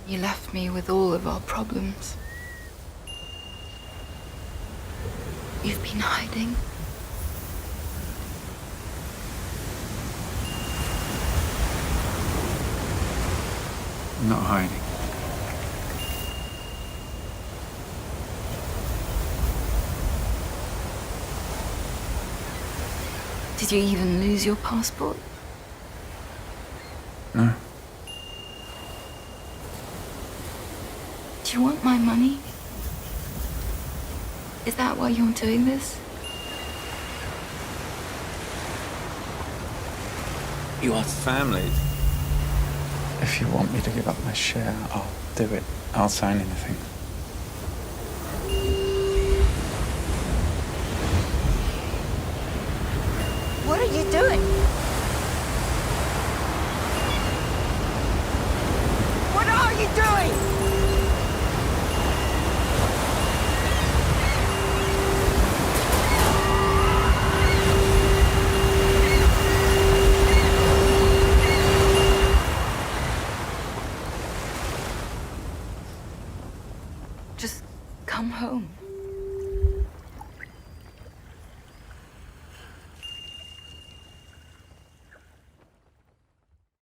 You left me with all of our problems. You've been hiding. I'm not hiding. Did you even lose your passport? No. Do you want my money? Is that why you're doing this? You are family. If you want me to give up my share, I'll do it. I'll sign anything. What are you doing?